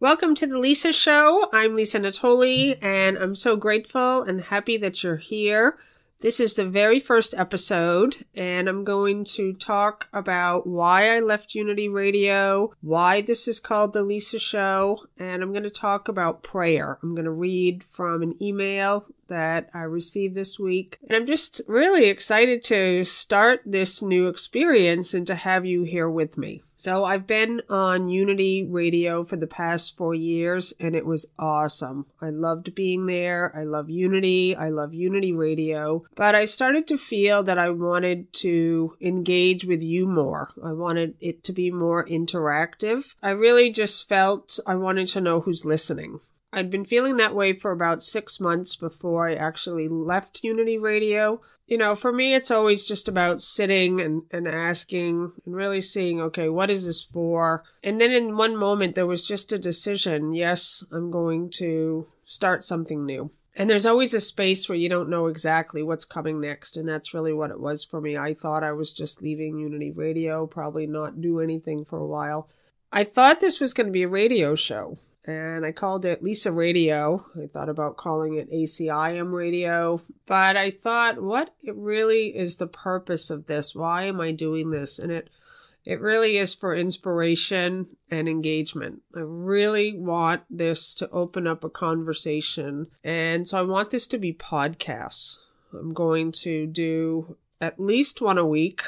Welcome to the Lisa Show. I'm Lisa Natoli, and I'm so grateful and happy that you're here. This is the very first episode, and I'm going to talk about why I left Unity Radio, why this is called the Lisa Show, and I'm going to talk about prayer. I'm going to read from an email that I received this week, and I'm just really excited to start this new experience and to have you here with me. So I've been on Unity Radio for the past 4 years, and it was awesome. I loved being there. I love Unity. I love Unity Radio. But I started to feel that I wanted to engage with you more. I wanted it to be more interactive. I really just felt I wanted to know who's listening. I'd been feeling that way for about 6 months before I actually left Unity Radio. You know, for me, it's always just about sitting and asking and really seeing, okay, what is this for? And then in one moment, there was just a decision. Yes, I'm going to start something new. And there's always a space where you don't know exactly what's coming next. And that's really what it was for me. I thought I was just leaving Unity Radio, probably not do anything for a while. I thought this was going to be a radio show, and I called it Lisa Radio. I thought about calling it ACIM Radio, but I thought, what really is the purpose of this? Why am I doing this? And it really is for inspiration and engagement. I really want this to open up a conversation, and so I want this to be podcasts. I'm going to do at least one a week.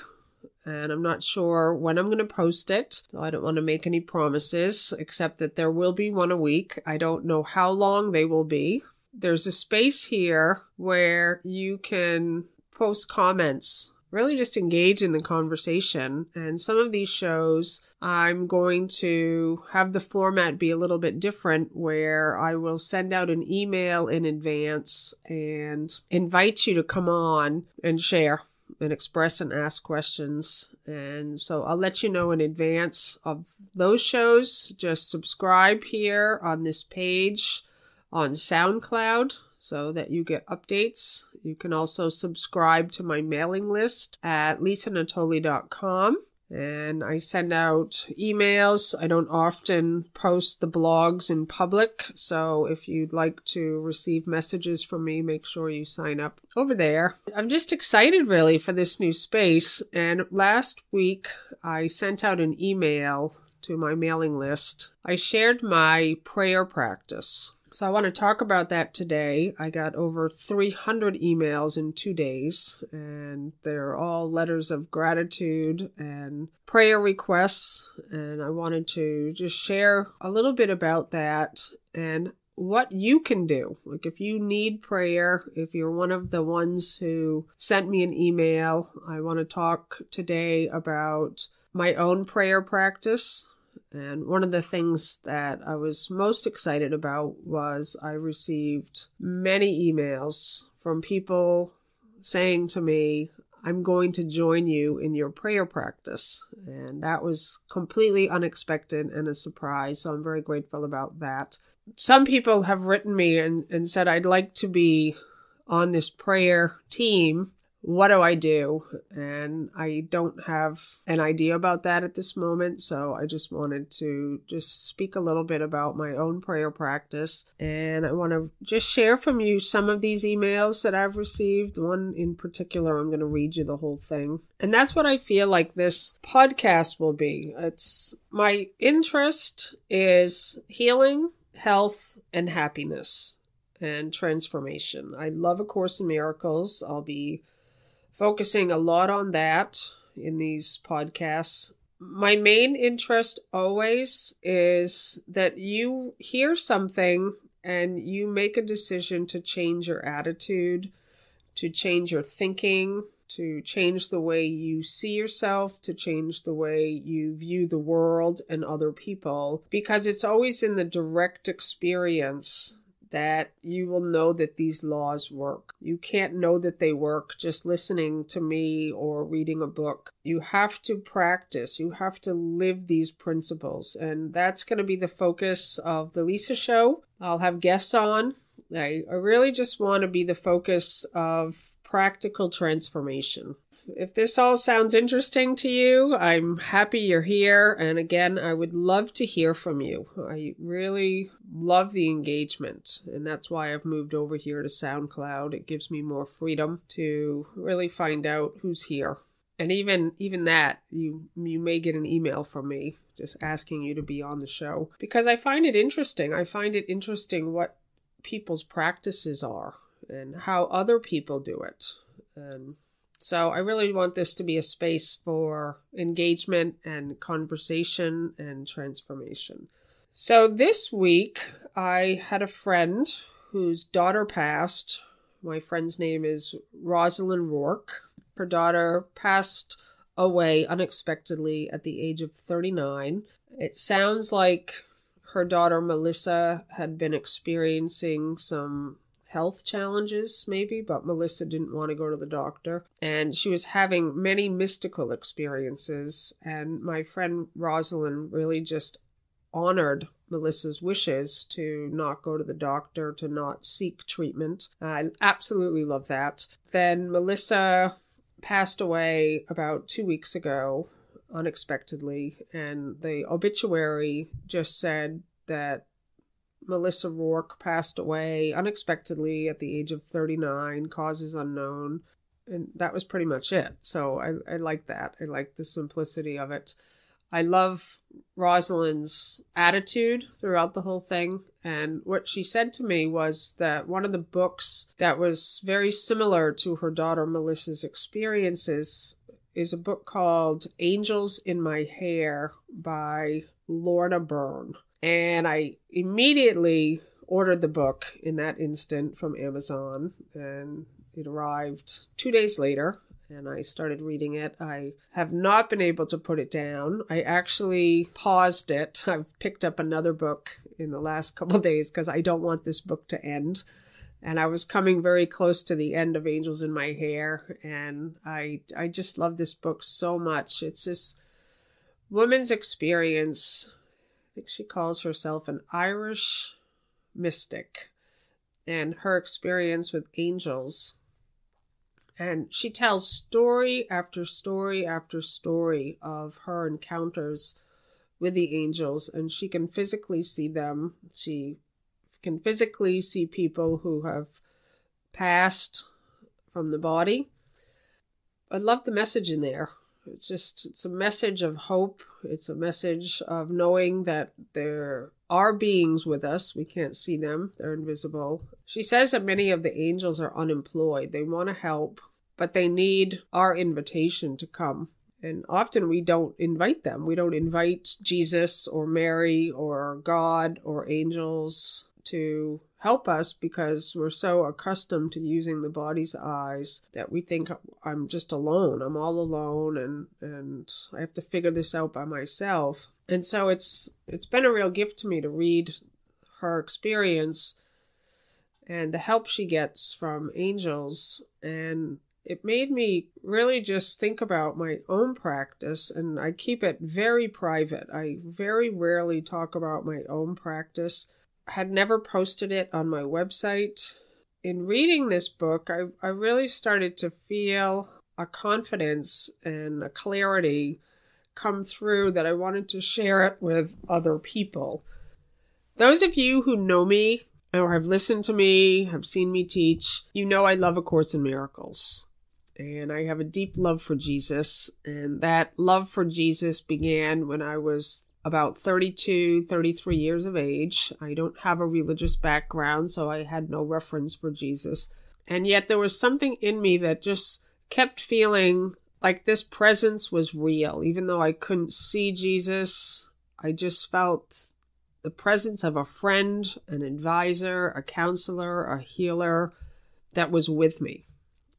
And I'm not sure when I'm going to post it. So I don't want to make any promises, except that there will be one a week. I don't know how long they will be. There's a space here where you can post comments, really just engage in the conversation. And some of these shows, I'm going to have the format be a little bit different, where I will send out an email in advance and invite you to come on and share and express and ask questions. And so I'll let you know in advance of those shows. Just subscribe here on this page on SoundCloud so that you get updates. You can also subscribe to my mailing list at lisanatoli.com. And I send out emails. I don't often post the blogs in public. So if you'd like to receive messages from me, make sure you sign up over there. I'm just excited really for this new space. And last week I sent out an email to my mailing list. I shared my prayer practice. So I want to talk about that today. I got over 300 emails in 2 days, and they're all letters of gratitude and prayer requests. And I wanted to just share a little bit about that and what you can do. Like if you need prayer, if you're one of the ones who sent me an email, I want to talk today about my own prayer practice. And one of the things that I was most excited about was I received many emails from people saying to me, I'm going to join you in your prayer practice. And that was completely unexpected and a surprise. So I'm very grateful about that. Some people have written me and said, I'd like to be on this prayer team. What do I do? And I don't have an idea about that at this moment. So I just wanted to just speak a little bit about my own prayer practice. And I want to just share from you some of these emails that I've received. One in particular, I'm going to read you the whole thing. And that's what I feel like this podcast will be. It's my interest is healing, health, and happiness and transformation. I love A Course in Miracles. I'll be focusing a lot on that in these podcasts. My main interest always is that you hear something and you make a decision to change your attitude, to change your thinking, to change the way you see yourself, to change the way you view the world and other people, because it's always in the direct experience that you will know that these laws work. You can't know that they work just listening to me or reading a book. You have to practice. You have to live these principles. And that's going to be the focus of the Lisa Show. I'll have guests on. I really just want to be the focus of practical transformation. if this all sounds interesting to you, I'm happy you're here. And again, I would love to hear from you. I really love the engagement. And that's why I've moved over here to SoundCloud. It gives me more freedom to really find out who's here. And even that, you may get an email from me just asking you to be on the show. Because I find it interesting. I find it interesting what people's practices are and how other people do it. And so I really want this to be a space for engagement and conversation and transformation. So this week, I had a friend whose daughter passed. My friend's name is Rosalind Rourke. Her daughter passed away unexpectedly at the age of 39. It sounds like her daughter Melissa had been experiencing some health challenges maybe, but Melissa didn't want to go to the doctor. And she was having many mystical experiences. And my friend Rosalind really just honored Melissa's wishes to not go to the doctor, to not seek treatment. I absolutely love that. Then Melissa passed away about 2 weeks ago, unexpectedly, and the obituary just said that Melissa Rourke passed away unexpectedly at the age of 39, causes unknown, and that was pretty much it. So I like that. I like the simplicity of it. I love Rosalind's attitude throughout the whole thing. And what she said to me was that one of the books that was very similar to her daughter Melissa's experiences is a book called Angels in My Hair by Lorna Byrne. And I immediately ordered the book in that instant from Amazon, and it arrived 2 days later. And I started reading it. I have not been able to put it down. I actually paused it. I've picked up another book in the last couple of days because I don't want this book to end. And I was coming very close to the end of Angels in My Hair. And I just love this book so much. It's this woman's experience. I think she calls herself an Irish mystic. And her experience with angels. And she tells story after story after story of her encounters with the angels. And she can physically see them. She can physically see people who have passed from the body. I love the message in there. It's a message of hope. It's a message of knowing that there are beings with us. We can't see them. They're invisible. She says that many of the angels are unemployed. They want to help, but they need our invitation to come. And often we don't invite them. We don't invite Jesus or Mary or God or angels to help us because we're so accustomed to using the body's eyes that we think I'm just alone. I'm all alone and I have to figure this out by myself. And so it's been a real gift to me to read her experience and the help she gets from angels. And it made me really just think about my own practice, and I keep it very private. I very rarely talk about my own practice. I had never posted it on my website. In reading this book, I really started to feel a confidence and a clarity come through that I wanted to share it with other people. Those of you who know me or have listened to me, have seen me teach, you know I love A Course in Miracles. And I have a deep love for Jesus. And that love for Jesus began when I was about 32, 33 years of age. I don't have a religious background, so I had no reference for Jesus. And yet there was something in me that just kept feeling like this presence was real. Even though I couldn't see Jesus, I just felt the presence of a friend, an advisor, a counselor, a healer that was with me.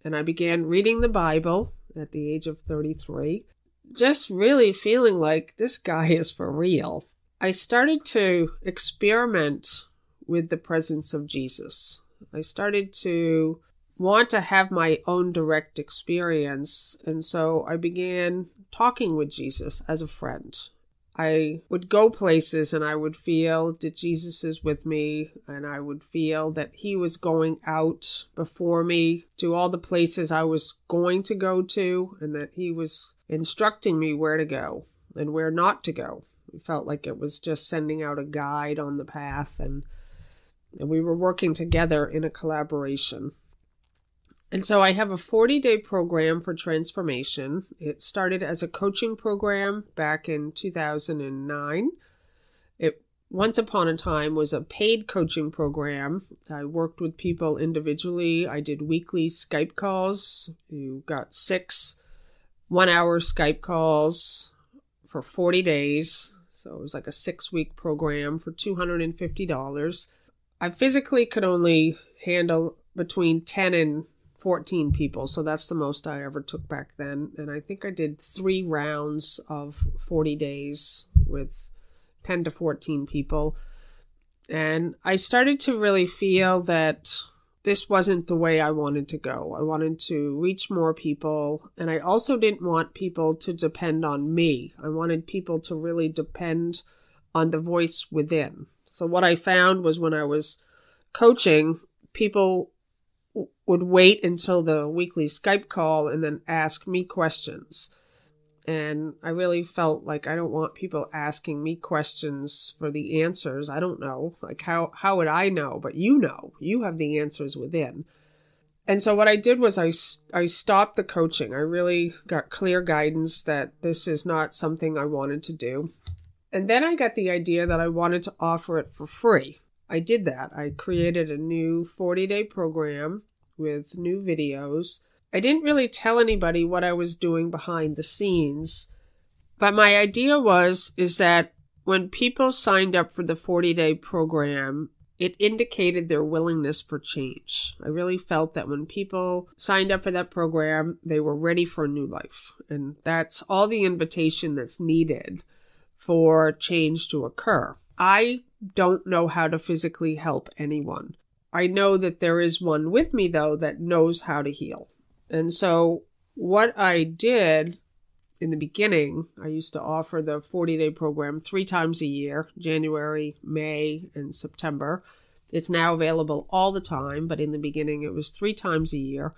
And I began reading the Bible at the age of 33, just really feeling like this guy is for real. I started to experiment with the presence of Jesus. I started to want to have my own direct experience. And so I began talking with Jesus as a friend. I would go places and I would feel that Jesus is with me, and I would feel that he was going out before me to all the places I was going to go to, and that he was instructing me where to go and where not to go. It felt like it was just sending out a guide on the path, and we were working together in a collaboration. And so I have a 40-day program for transformation. It started as a coaching program back in 2009. It, once upon a time, was a paid coaching program. I worked with people individually. I did weekly Skype calls. You got 6 one-hour Skype calls for 40 days. So it was like a 6-week program for $250. I physically could only handle between 10 and 14 people. So that's the most I ever took back then. And I think I did 3 rounds of 40 days with 10 to 14 people. And I started to really feel that this wasn't the way I wanted to go. I wanted to reach more people. And I also didn't want people to depend on me. I wanted people to really depend on the voice within. So what I found was when I was coaching, people would wait until the weekly Skype call and then ask me questions. And I really felt like I don't want people asking me questions for the answers. I don't know. Like, how would I know? But you know. You have the answers within. And so what I did was I stopped the coaching. I really got clear guidance that this is not something I wanted to do. And then I got the idea that I wanted to offer it for free. I did that. I created a new 40-day program with new videos. I didn't really tell anybody what I was doing behind the scenes, but my idea is that when people signed up for the 40-day program, it indicated their willingness for change. I really felt that when people signed up for that program, they were ready for a new life. And that's all the invitation that's needed for change to occur. I don't know how to physically help anyone. I know that there is one with me, though, that knows how to heal. And so what I did in the beginning, I used to offer the 40-day program 3 times a year, January, May, and September. It's now available all the time, but in the beginning it was 3 times a year.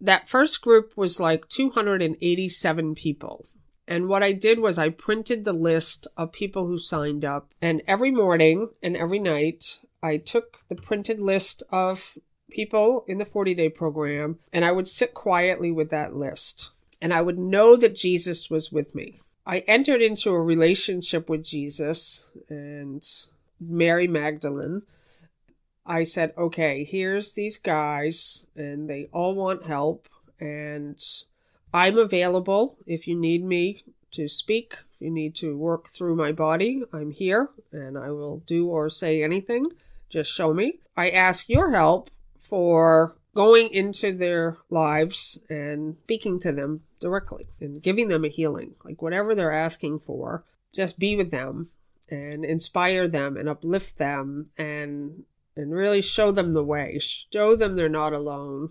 That first group was like 287 people. And what I did was I printed the list of people who signed up, and every morning and every night I took the printed list of people in the 40-day program, and I would sit quietly with that list. And I would know that Jesus was with me. I entered into a relationship with Jesus and Mary Magdalene. I said, okay, here's these guys, and they all want help, and I'm available if you need me to speak. If you need to work through my body, I'm here, and I will do or say anything. Just show me. I ask your help for going into their lives and speaking to them directly and giving them a healing. Like whatever they're asking for, just be with them and inspire them and uplift them and really show them the way. Show them they're not alone.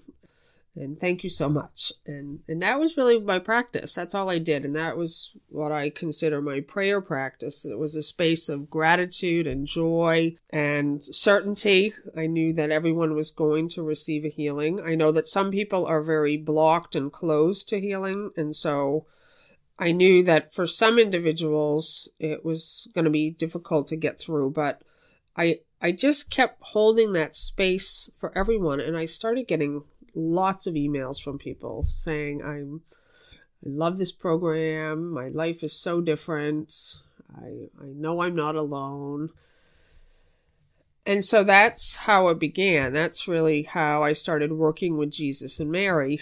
And thank you so much. And that was really my practice. That's all I did. And that was what I consider my prayer practice. It was a space of gratitude and joy and certainty. I knew that everyone was going to receive a healing. I know that some people are very blocked and closed to healing. And so I knew that for some individuals, it was going to be difficult to get through. But I just kept holding that space for everyone. And I started getting lots of emails from people saying, I love this program. My life is so different. I know I'm not alone. And so that's how it began. That's really how I started working with Jesus and Mary.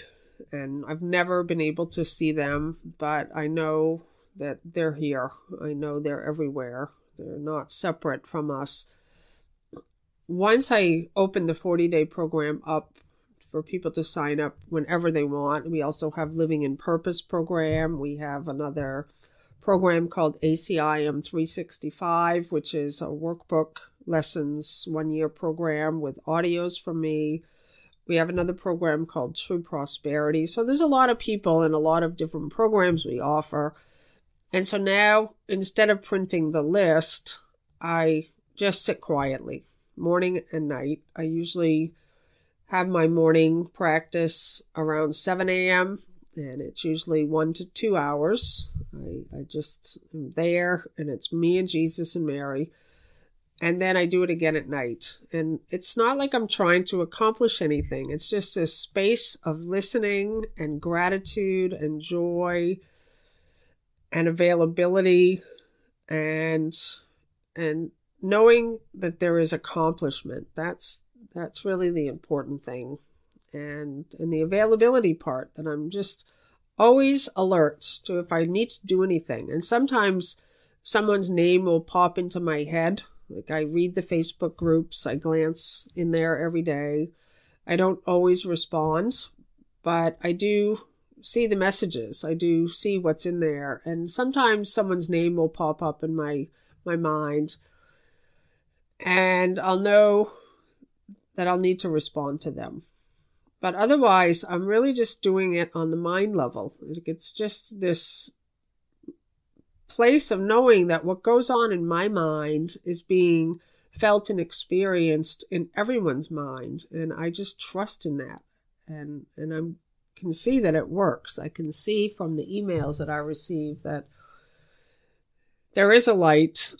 And I've never been able to see them, but I know that they're here. I know they're everywhere. They're not separate from us. Once I opened the 40-day program up for people to sign up whenever they want. We also have Living in Purpose program. We have another program called ACIM 365, which is a workbook lessons 1-year program with audios from me. We have another program called True Prosperity. So there's a lot of people and a lot of different programs we offer. And so now, instead of printing the list, I just sit quietly, morning and night. I usually have my morning practice around 7 a.m., and it's usually 1 to 2 hours. I just am there, and it's me and Jesus and Mary. And then I do it again at night. And it's not like I'm trying to accomplish anything. It's just a space of listening and gratitude and joy and availability and knowing that there is accomplishment. That's really the important thing. And the availability part, that I'm just always alert to if I need to do anything. And sometimes someone's name will pop into my head. Like, I read the Facebook groups, I glance in there every day. I don't always respond, but I do see the messages. I do see what's in there. And sometimes someone's name will pop up in my mind, and I'll know that I'll need to respond to them. But otherwise, I'm really just doing it on the mind level. It's just this place of knowing that what goes on in my mind is being felt and experienced in everyone's mind. And I just trust in that. And I can see that it works. I can see from the emails that I receive that there is a light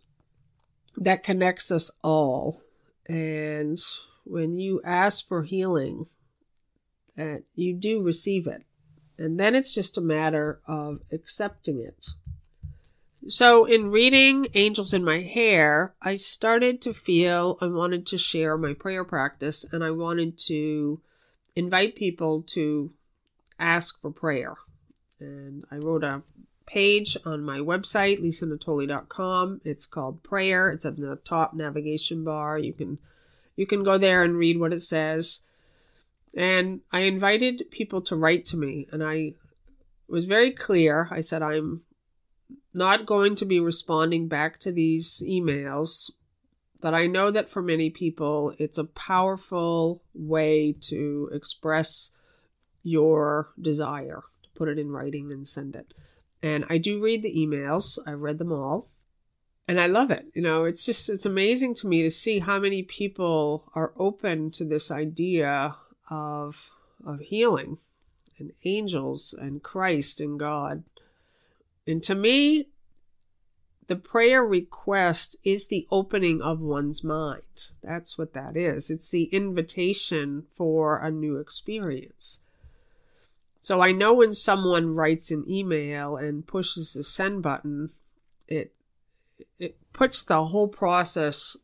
that connects us all. And when you ask for healing, that you do receive it. And then it's just a matter of accepting it. So in reading Angels in My Hair, I started to feel I wanted to share my prayer practice, and I wanted to invite people to ask for prayer. And I wrote a page on my website, lisanatoli.com. It's called Prayer. It's at the top navigation bar. You can go there and read what it says. And I invited people to write to me, and I was very clear. I said, I'm not going to be responding back to these emails, but I know that for many people, it's a powerful way to express your desire, to put it in writing and send it. And I do read the emails. I read them all, and I love it. It's amazing to me to see how many people are open to this idea of healing and angels and Christ and God. And to me, the prayer request is the opening of one's mind. That's what that is. It's the invitation for a new experience. So I know when someone writes an email and pushes the send button, it puts the whole process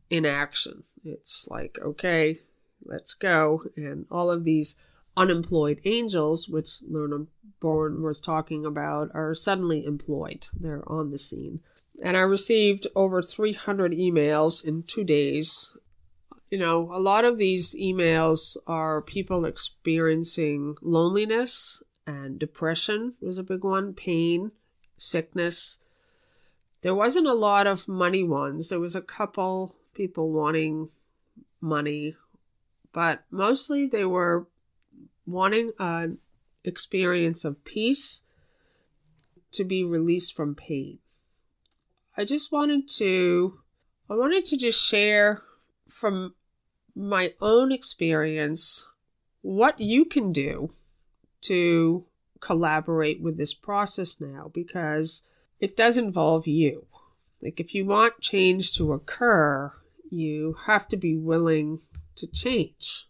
in action. It's like, okay, let's go. And all of these unemployed angels, which Lorna Bourne was talking about, are suddenly employed. They're on the scene. And I received over 300 emails in 2 days. A lot of these emails are people experiencing loneliness, and depression was a big one, pain, sickness. There wasn't a lot of money ones. There was a couple people wanting money, but mostly they were wanting an experience of peace, to be released from pain. I wanted to just share from my own experience what you can do to collaborate with this process now, because it does involve you. Like, if you want change to occur, you have to be willing to change.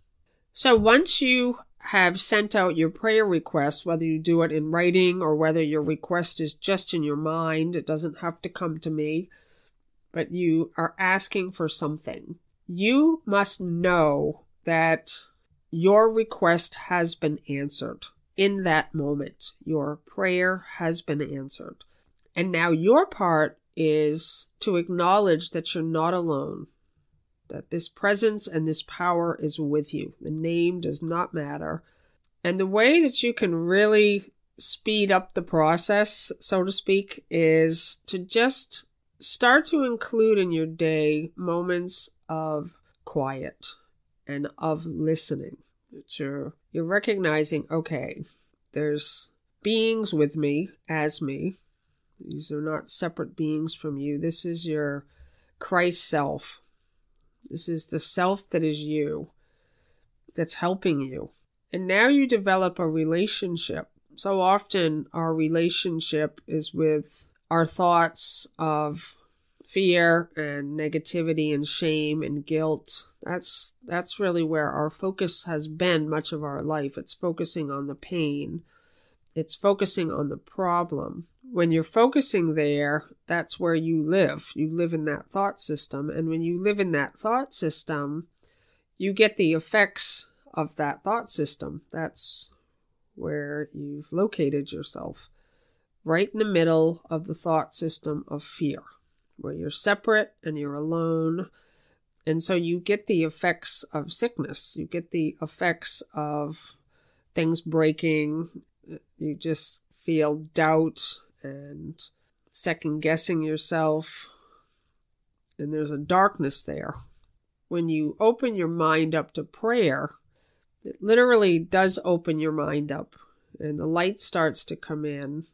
So once you have sent out your prayer request, whether you do it in writing or whether your request is just in your mind, it doesn't have to come to me, but you are asking for something. You must know that your request has been answered in that moment. Your prayer has been answered. And now your part is to acknowledge that you're not alone, that this presence and this power is with you. The name does not matter. And the way that you can really speed up the process, so to speak, is to just start to include in your day moments of quiet and of listening. That you're recognizing, okay, there's beings with me, as me, These are not separate beings from you. This is your Christ self. This is the self that is you, that's helping you. And now you develop a relationship. So often our relationship is with our thoughts of fear and negativity and shame and guilt. That's really where our focus has been much of our life. It's focusing on the pain. It's focusing on the problem. When you're focusing there, that's where you live. You live in that thought system. And when you live in that thought system, you get the effects of that thought system. That's where you've located yourself, right in the middle of the thought system of fear, where you're separate and you're alone. And so you get the effects of sickness. You get the effects of things breaking. You just feel doubt and second guessing yourself. And there's a darkness there. When you open your mind up to prayer, it literally does open your mind up, and the light starts to come in.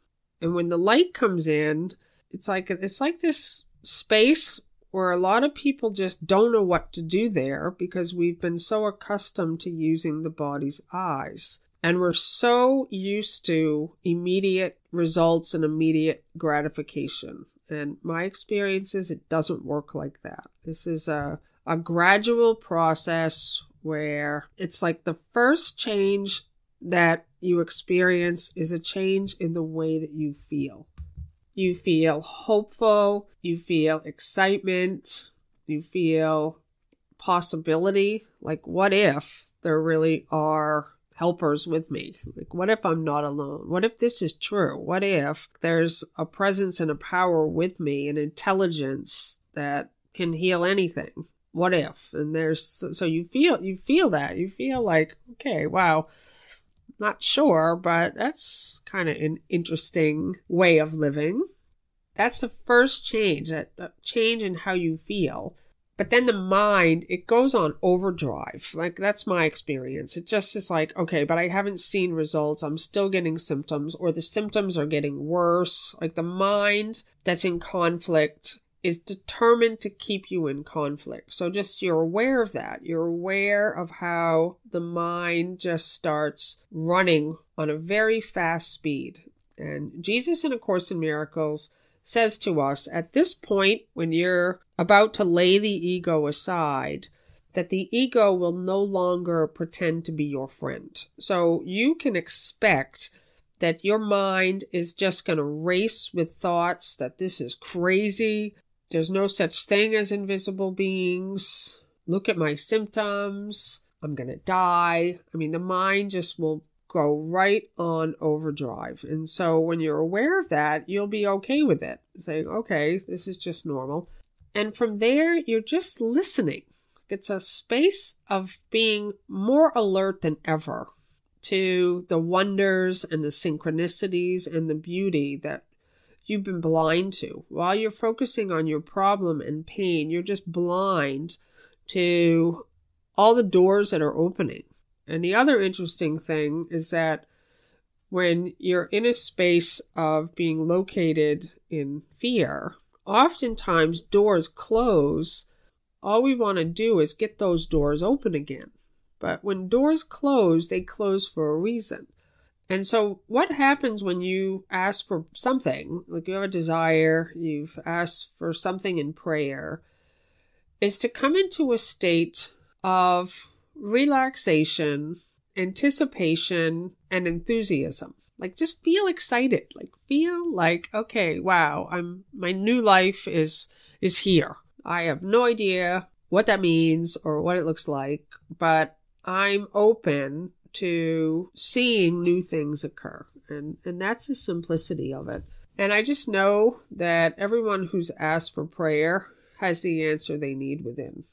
And when the light comes in, it's like this space where a lot of people just don't know what to do there, because we've been so accustomed to using the body's eyes. And we're so used to immediate results and immediate gratification. And my experience is it doesn't work like that. This is a gradual process where it's like the first change that you experience is a change in the way that you feel. You feel hopeful, you feel excitement, you feel possibility. Like, what if there really are helpers with me? Like, what if I'm not alone? What if this is true? What if there's a presence and a power with me, an intelligence that can heal anything? What if? And so you feel that. You feel like, okay, wow, not sure, but that's kind of an interesting way of living. That's the first change, that change in how you feel. But then the mind, it goes on overdrive. Like, that's my experience. It just is like, okay, but I haven't seen results. I'm still getting symptoms, or the symptoms are getting worse. Like, the mind that's in conflict is determined to keep you in conflict. So just you're aware of that. You're aware of how the mind just starts running on a very fast speed. And Jesus in A Course in Miracles says to us, at this point, when you're about to lay the ego aside, that the ego will no longer pretend to be your friend. So you can expect that your mind is just going to race with thoughts that this is crazy. There's no such thing as invisible beings. Look at my symptoms. I'm going to die. I mean, the mind just will go right on overdrive. And so when you're aware of that, you'll be okay with it. Saying, okay, this is just normal. And from there, you're just listening. It's a space of being more alert than ever to the wonders and the synchronicities and the beauty that you've been blind to. While you're focusing on your problem and pain, you're just blind to all the doors that are opening. And the other interesting thing is that when you're in a space of being located in fear, oftentimes doors close. All we want to do is get those doors open again. But when doors close, they close for a reason. And so what happens when you ask for something, like you have a desire, you've asked for something in prayer, is to come into a state of relaxation, anticipation, and enthusiasm. Like, just feel excited. Like, feel like, okay, wow, my new life is here. I have no idea what that means or what it looks like, but I'm open to seeing new things occur. And that's the simplicity of it. And I just know that everyone who's asked for prayer has the answer they need within.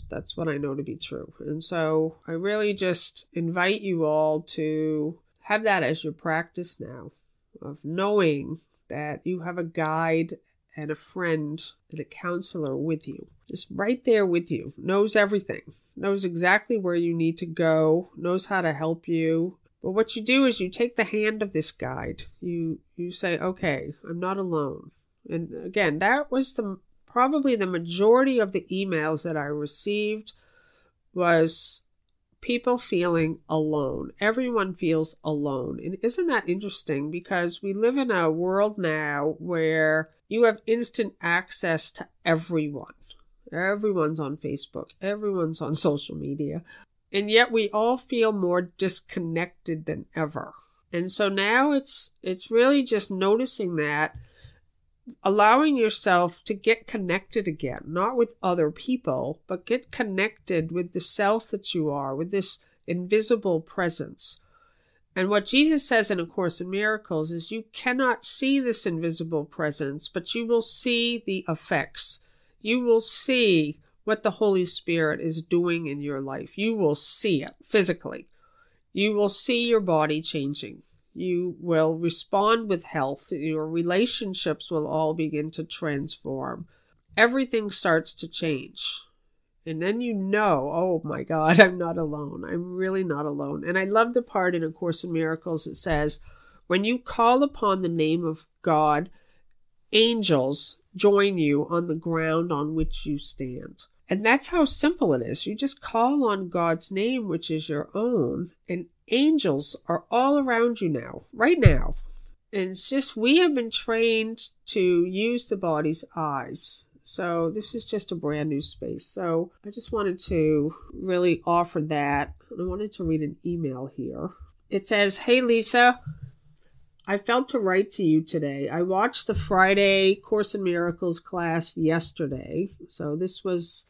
That's what I know to be true. And so I really just invite you all to have that as your practice now, of knowing that you have a guide and a friend and a counselor with you, just right there with you, knows everything, knows exactly where you need to go, knows how to help you, But what you do is you take the hand of this guide. You say, okay, I'm not alone. And again, that was probably the majority of the emails that I received was people feeling alone. Everyone feels alone. And isn't that interesting? Because we live in a world now where you have instant access to everyone. Everyone's on Facebook. Everyone's on social media. And yet we all feel more disconnected than ever. And so now it's really just noticing that, allowing yourself to get connected again, not with other people, but get connected with the self that you are, with this invisible presence. And what Jesus says in A Course in Miracles is you cannot see this invisible presence, but you will see the effects. You will see what the Holy Spirit is doing in your life. You will see it physically. You will see your body changing. You will respond with health. Your relationships will all begin to transform. Everything starts to change. And then you know, oh my God, I'm not alone. I'm really not alone. And I love the part in A Course in Miracles that says, when you call upon the name of God, angels join you on the ground on which you stand. And that's how simple it is. You just call on God's name, which is your own, and angels are all around you now, right now. And it's just, we have been trained to use the body's eyes. So this is just a brand new space. So I just wanted to really offer that. I wanted to read an email here. It says, "Hey Lisa, I felt to write to you today. I watched the Friday Course in Miracles class yesterday." So this was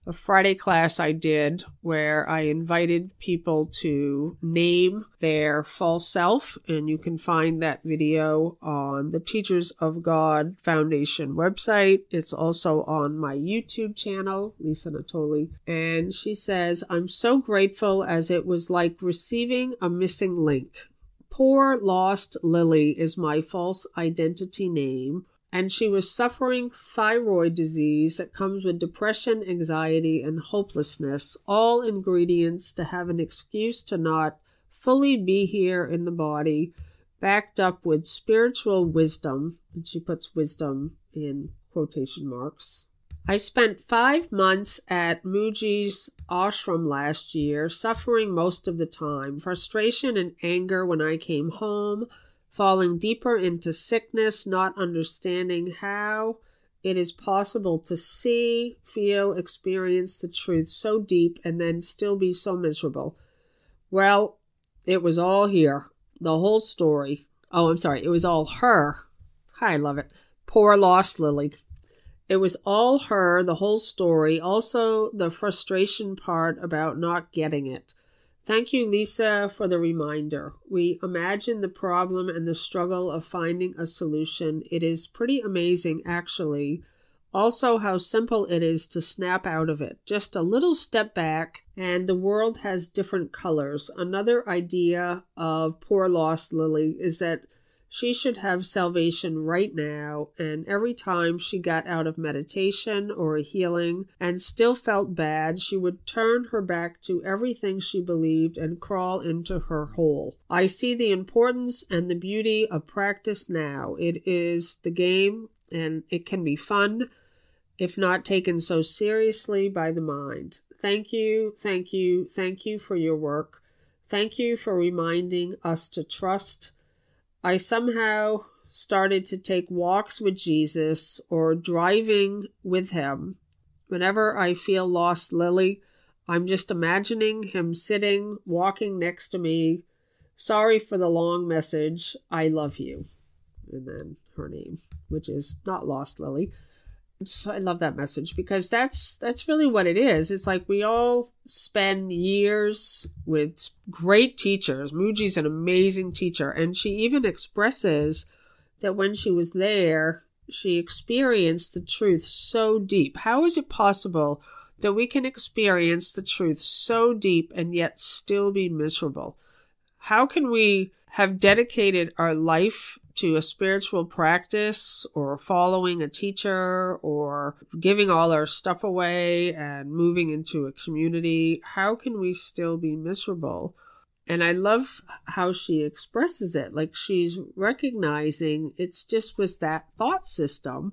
a Friday class I did where I invited people to name their false self. And you can find that video on the Teachers of God Foundation website. It's also on my YouTube channel, Lisa Natoli. And she says, "I'm so grateful as it was like receiving a missing link. Poor lost Lily is my false identity name. And she was suffering thyroid disease that comes with depression, anxiety, and hopelessness, all ingredients to have an excuse to not fully be here in the body, backed up with spiritual wisdom." And she puts wisdom in quotation marks. "I spent 5 months at Muji's ashram last year, suffering most of the time, frustration and anger when I came home, falling deeper into sickness, not understanding how it is possible to see, feel, experience the truth so deep and then still be so miserable. Well, it was all here, the whole story. Oh, I'm sorry, it was all her. I love it. Poor lost Lily. It was all her, the whole story, also the frustration part about not getting it. Thank you, Lisa, for the reminder. We imagine the problem and the struggle of finding a solution. It is pretty amazing, actually. Also, how simple it is to snap out of it. Just a little step back, and the world has different colors. Another idea of poor lost Lily is that she should have salvation right now, and every time she got out of meditation or a healing and still felt bad, she would turn her back to everything she believed and crawl into her hole. I see the importance and the beauty of practice now. It is the game, and it can be fun if not taken so seriously by the mind. Thank you, thank you, thank you for your work. Thank you for reminding us to trust. I somehow started to take walks with Jesus or driving with him. Whenever I feel lost Lily, I'm just imagining him sitting, walking next to me. Sorry for the long message. I love you." And then her name, which is not lost Lily. So I love that message because that's really what it is. It's like we all spend years with great teachers. Muji's an amazing teacher, and she even expresses that when she was there, she experienced the truth so deep. How is it possible that we can experience the truth so deep and yet still be miserable? How can we have dedicated our life to a spiritual practice or following a teacher or giving all our stuff away and moving into a community? How can we still be miserable? And I love how she expresses it. Like she's recognizing it's just was that thought system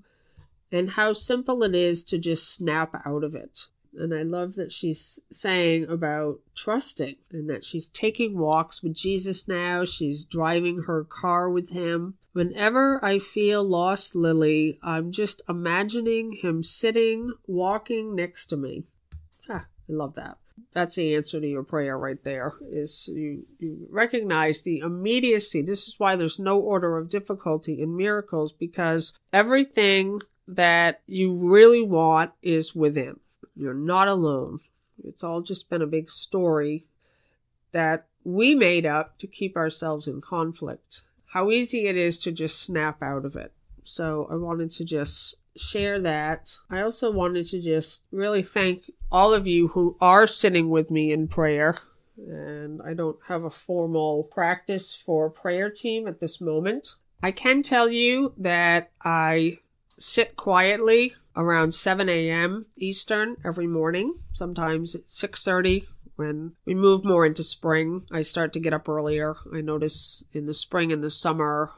and how simple it is to just snap out of it. And I love that she's saying about trusting and that she's taking walks with Jesus now. She's driving her car with him. Whenever I feel lost, Lily, I'm just imagining him sitting, walking next to me. I love that. That's the answer to your prayer right there, is you recognize the immediacy. This is why there's no order of difficulty in miracles, because everything that you really want is within. You're not alone. It's all just been a big story that we made up to keep ourselves in conflict. How easy it is to just snap out of it. So I wanted to just share that. I also wanted to just really thank all of you who are sitting with me in prayer. And I don't have a formal practice for a prayer team at this moment. I can tell you that I sit quietly around 7 a.m. Eastern every morning. Sometimes it's 6:30. When we move more into spring, I start to get up earlier. I notice in the spring and the summer,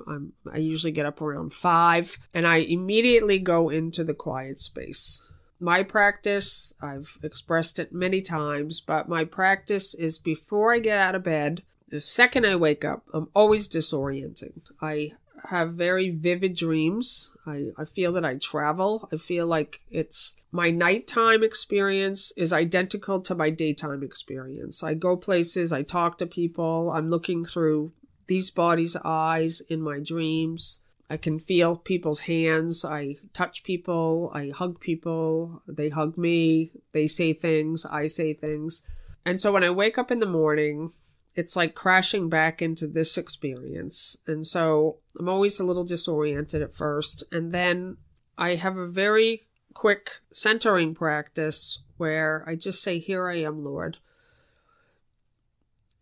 I usually get up around 5, and I immediately go into the quiet space. My practice, I've expressed it many times, but my practice is before I get out of bed. The second I wake up, I'm always disorienting. I have very vivid dreams. I feel that I travel. I feel like it's my nighttime experience is identical to my daytime experience. I go places, I talk to people, I'm looking through these bodies' eyes in my dreams. I can feel people's hands. I touch people. I hug people. They hug me. They say things. I say things. And so when I wake up in the morning, it's like crashing back into this experience. And so I'm always a little disoriented at first. And then I have a very quick centering practice where I just say, "Here I am, Lord."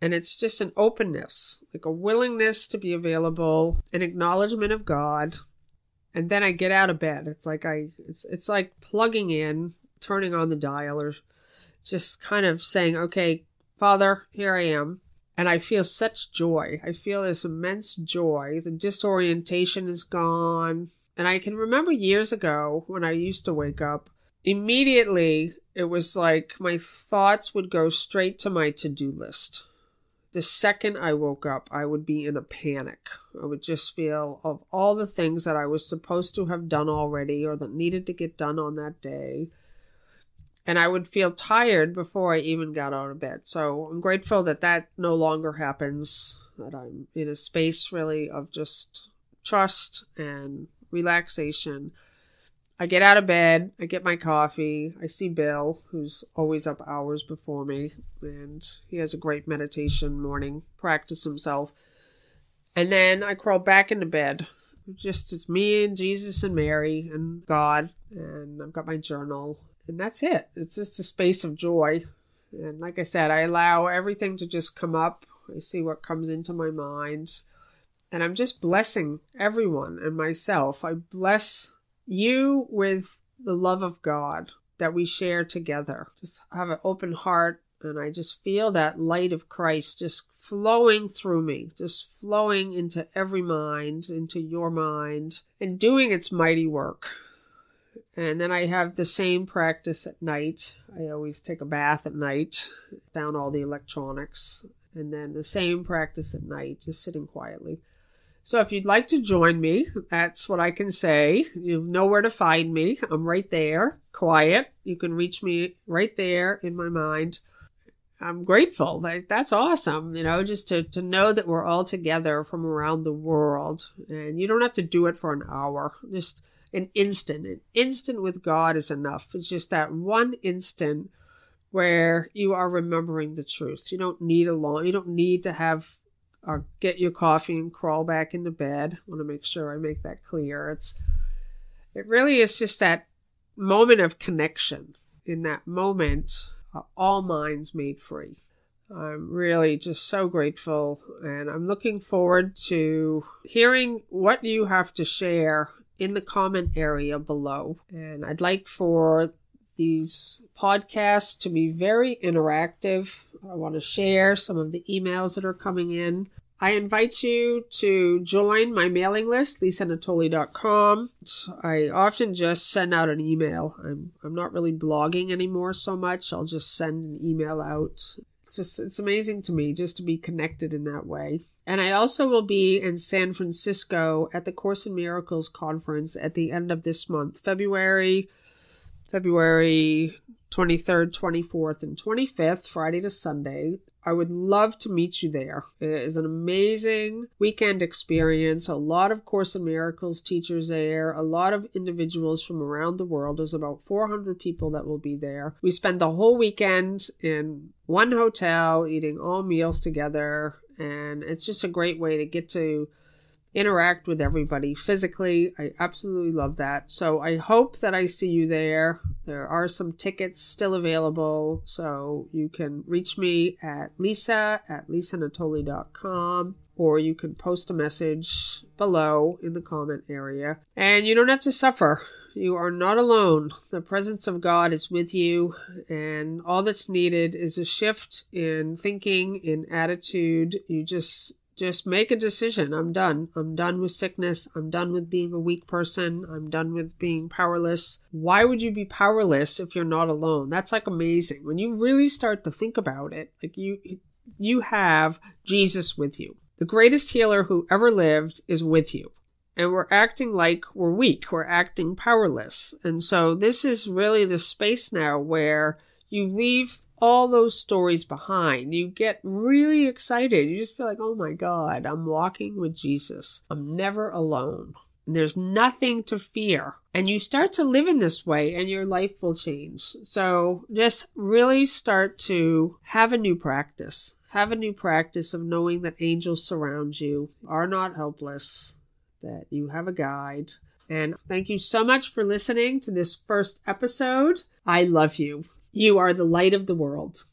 And it's just an openness, like a willingness to be available, an acknowledgement of God. And then I get out of bed. It's like plugging in, turning on the dial, or just kind of saying, "Okay, Father, here I am." And I feel such joy. I feel this immense joy. The disorientation is gone. And I can remember years ago when I used to wake up, immediately it was like my thoughts would go straight to my to-do list. The second I woke up, I would be in a panic. I would just feel of all the things that I was supposed to have done already or that needed to get done on that day. And I would feel tired before I even got out of bed. So I'm grateful that that no longer happens, that I'm in a space really of just trust and relaxation. I get out of bed, I get my coffee, I see Bill, who's always up hours before me, and he has a great meditation morning practice himself. And then I crawl back into bed. Just it's me and Jesus and Mary and God, and I've got my journal. And that's it. It's just a space of joy. And like I said, I allow everything to just come up. I see what comes into my mind. And I'm just blessing everyone and myself. I bless you with the love of God that we share together. Just have an open heart. And I just feel that light of Christ just flowing through me, just flowing into every mind, into your mind, and doing its mighty work. And then I have the same practice at night. I always take a bath at night, down all the electronics, and then the same practice at night, just sitting quietly. So if you'd like to join me, that's what I can say. You know where to find me. I'm right there, quiet. You can reach me right there in my mind. I'm grateful. That's awesome, just to know that we're all together from around the world. And you don't have to do it for an hour. Just an instant with God is enough. It's just that one instant where you are remembering the truth. You don't need you don't need to have or get your coffee and crawl back into bed. I want to make sure I make that clear. It really is just that moment of connection. In that moment, all minds made free. I'm really just so grateful, and I'm looking forward to hearing what you have to share in the comment area below. And I'd like for these podcasts to be very interactive. I want to share some of the emails that are coming in. I invite you to join my mailing list, lisanatoli.com. I often just send out an email. I'm not really blogging anymore so much. I'll just send an email out. It's amazing to me just to be connected in that way. And I also will be in San Francisco at the Course in Miracles conference at the end of this month, February 23rd, 24th, and 25th, Friday to Sunday. I would love to meet you there. It is an amazing weekend experience. A lot of Course in Miracles teachers there, a lot of individuals from around the world. There's about 400 people that will be there. We spend the whole weekend in one hotel, eating all meals together, and it's just a great way to get to interact with everybody physically. I absolutely love that. So I hope that I see you there. There are some tickets still available, so you can reach me at lisa@lisanatoli.com, or you can post a message below in the comment area. And you don't have to suffer. You are not alone. The presence of God is with you, and all that's needed is a shift in thinking, in attitude. You just make a decision. I'm done. I'm done with sickness. I'm done with being a weak person. I'm done with being powerless. Why would you be powerless if you're not alone? That's like amazing. When you really start to think about it, like you have Jesus with you. The greatest healer who ever lived is with you. And we're acting like we're weak. We're acting powerless. And so this is really the space now where you leave all those stories behind. You get really excited. You just feel like, oh my God, I'm walking with Jesus. I'm never alone. And there's nothing to fear. And you start to live in this way and your life will change. So just really start to have a new practice. Have a new practice of knowing that angels surround you, are not helpless, that you have a guide. And thank you so much for listening to this first episode. I love you. You are the light of the world.